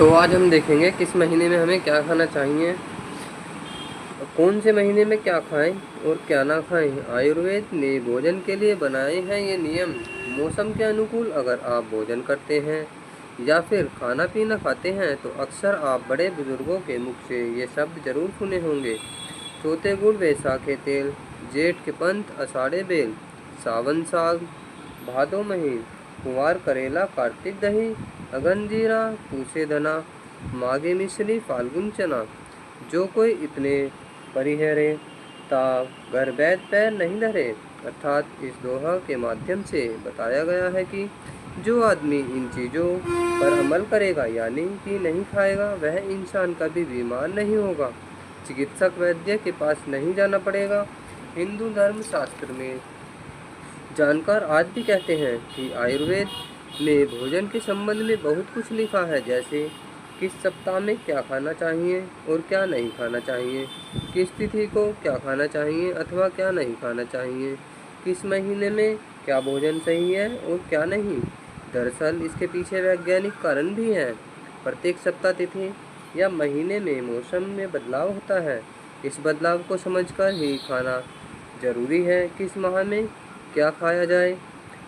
तो आज हम देखेंगे किस महीने में हमें क्या खाना चाहिए, कौन से महीने में क्या खाएं और क्या ना खाएं। आयुर्वेद ने भोजन के लिए बनाए हैं ये नियम। मौसम के अनुकूल अगर आप भोजन करते हैं या फिर खाना पीना खाते हैं तो अक्सर आप बड़े बुजुर्गों के मुख से ये शब्द जरूर सुने होंगे। चौथे गुड़ वैसाखे तेल, जेठ के पंथ अषाढ़े बेल, सावन साग, भादो महीन, कुंवार करेला कार्तिक दही, अगन जीरा पूसे धना, माघे मिश्री फाल्गुन चना। जो कोई इतने परिहरे ता घर बैद पैर नहीं धरे। अर्थात इस दोहा के माध्यम से बताया गया है कि जो आदमी इन चीज़ों पर अमल करेगा यानी कि नहीं खाएगा, वह इंसान कभी बीमार नहीं होगा, चिकित्सक वैद्य के पास नहीं जाना पड़ेगा। हिंदू धर्म शास्त्र में जानकार आज भी कहते हैं कि आयुर्वेद में भोजन के संबंध में बहुत कुछ लिखा है, जैसे किस सप्ताह में क्या खाना चाहिए और क्या नहीं खाना चाहिए, किस तिथि को क्या खाना चाहिए अथवा क्या नहीं खाना चाहिए, किस महीने में क्या भोजन सही है और क्या नहीं। दरअसल इसके पीछे वैज्ञानिक कारण भी है। प्रत्येक सप्ताह, तिथि या महीने में मौसम में बदलाव होता है। इस बदलाव को समझकर ही खाना जरूरी है। किस माह में क्या खाया जाए,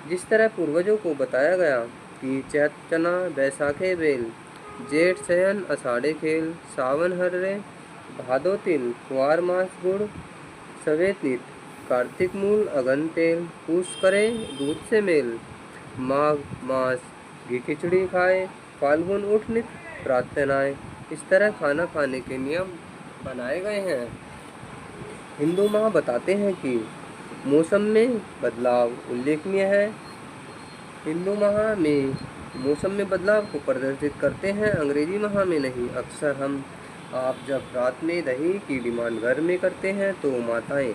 जिस तरह पूर्वजों को बताया गया कि चैत चना बैसाखे बेल, जेठ सयन अषाढ़े खेल, सावन हर्रे, भादो तिल, कुंवार मास गुड़, सवे तित, कार्तिक मूल अगन तेल, पूस करे दूध से मेल, माघ मास घी खिचड़ी खाए, फाल्गुन उठ नित प्रार्थनाएं। इस तरह खाना खाने के नियम बनाए गए हैं। हिंदू माह बताते हैं कि मौसम में बदलाव उल्लेखनीय है। हिंदू माह में मौसम में बदलाव को प्रदर्शित करते हैं, अंग्रेजी माह में नहीं। अक्सर आप जब रात में दही की डिमांड घर में करते हैं तो माताएं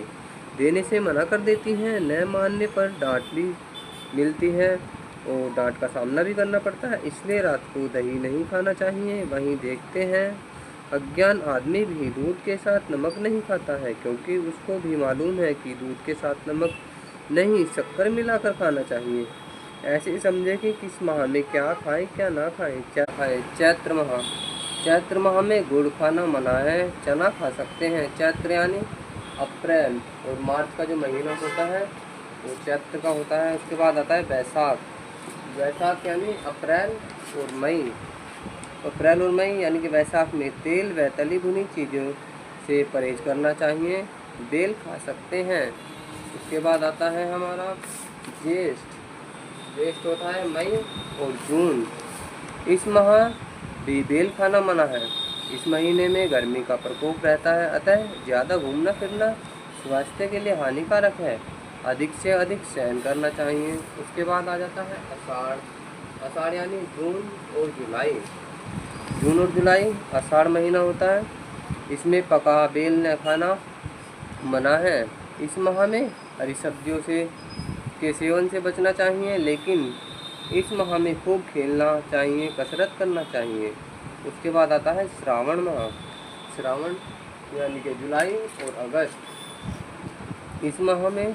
देने से मना कर देती हैं। न मानने पर डांट भी मिलती है और डांट का सामना भी करना पड़ता है, इसलिए रात को दही नहीं खाना चाहिए। वहीं देखते हैं अज्ञान आदमी भी दूध के साथ नमक नहीं खाता है, क्योंकि उसको भी मालूम है कि दूध के साथ नमक नहीं शक्कर मिलाकर खाना चाहिए। ऐसे समझे कि किस माह में क्या खाएं क्या ना खाएं। क्या खाएं? चैत्र माह। चैत्र माह में गुड़ खाना मना है, चना खा सकते हैं। चैत्र यानी अप्रैल और मार्च का जो महीना होता है वो चैत्र का होता है। उसके बाद आता है बैसाख। बैसाख यानी अप्रैल और मई। अप्रैल और मई यानी कि बैसाख में तेल व तली भुनी चीज़ों से परहेज करना चाहिए। बेल खा सकते हैं। उसके बाद आता है हमारा ज्येष्ठ। ज्येष्ठ होता है मई और जून। इस माह भी बेल खाना मना है। इस महीने में गर्मी का प्रकोप रहता है, अतः ज़्यादा घूमना फिरना स्वास्थ्य के लिए हानिकारक है। अधिक से अधिक शयन करना चाहिए। उसके बाद आ जाता है आषाढ़। आषाढ़ यानी जून और जुलाई। जून और जुलाई आषाढ़ महीना होता है। इसमें पका बेल न खाना मना है। इस माह में हरी सब्जियों के सेवन से बचना चाहिए, लेकिन इस माह में खूब खेलना चाहिए, कसरत करना चाहिए। उसके बाद आता है श्रावण माह। श्रावण यानी कि जुलाई और अगस्त। इस माह में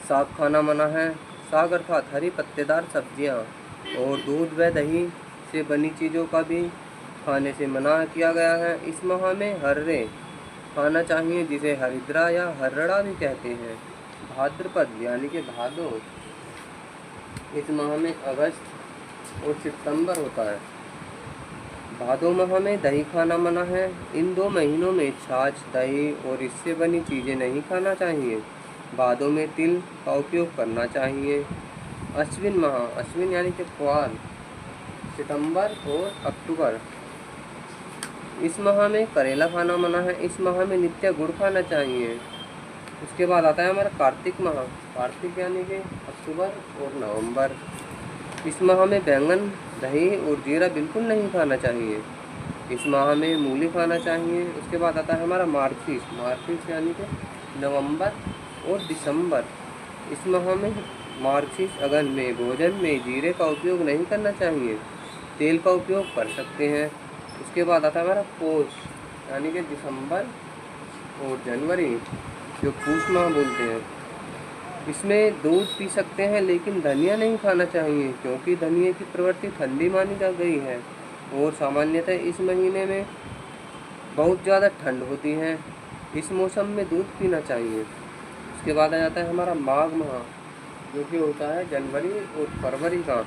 साग खाना मना है। साग अर्थात हरी पत्तेदार सब्जियां और दूध व दही से बनी चीज़ों का भी खाने से मना किया गया है। इस माह में हर्रे खाना चाहिए, जिसे हरिद्रा या हर्रड़ा भी कहते हैं। भाद्रपद यानी कि भादो। इस माह में अगस्त और सितंबर होता है। भादो माह में दही खाना मना है। इन 2 महीनों में छाछ, दही और इससे बनी चीज़ें नहीं खाना चाहिए। भादों में तिल का उपयोग करना चाहिए। अश्विन माह। अश्विन यानी कि क्वार, सितंबर और अक्टूबर। इस माह में करेला खाना मना है। इस माह में नित्य गुड़ खाना चाहिए। उसके बाद आता है हमारा कार्तिक माह। कार्तिक यानी कि अक्टूबर और नवंबर। इस माह में बैंगन, दही और जीरा बिल्कुल नहीं खाना चाहिए। इस माह में मूली खाना चाहिए। उसके बाद आता है हमारा मार्गशीर्ष। मार्गशीर्ष यानी कि नवंबर और दिसंबर। इस माह में मार्गशीर्ष अगन में भोजन में जीरे का उपयोग नहीं करना चाहिए, तेल का उपयोग कर सकते हैं। उसके बाद आता है हमारा पौष यानी कि दिसंबर और जनवरी, जो पूष माह बोलते हैं। इसमें दूध पी सकते हैं, लेकिन धनिया नहीं खाना चाहिए, क्योंकि धनिया की प्रवृत्ति ठंडी मानी जा गई है। और सामान्यतः इस महीने में बहुत ज़्यादा ठंड होती है। इस मौसम में दूध पीना चाहिए। उसके बाद आ जाता है हमारा माघ माह, जो कि होता है जनवरी और फरवरी का।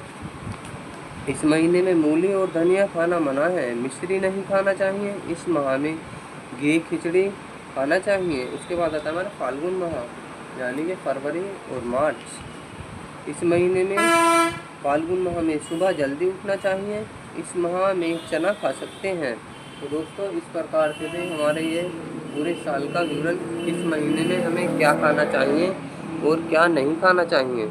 इस महीने में मूली और धनिया खाना मना है, मिश्री नहीं खाना चाहिए। इस माह में घी खिचड़ी खाना चाहिए। उसके बाद आता है हमारा फाल्गुन माह, यानी कि फरवरी और मार्च। इस महीने में फाल्गुन माह में सुबह जल्दी उठना चाहिए। इस माह में चना खा सकते हैं। तो दोस्तों, इस प्रकार से थे हमारे ये पूरे साल का विवरण, किस महीने में हमें क्या खाना चाहिए और क्या नहीं खाना चाहिए।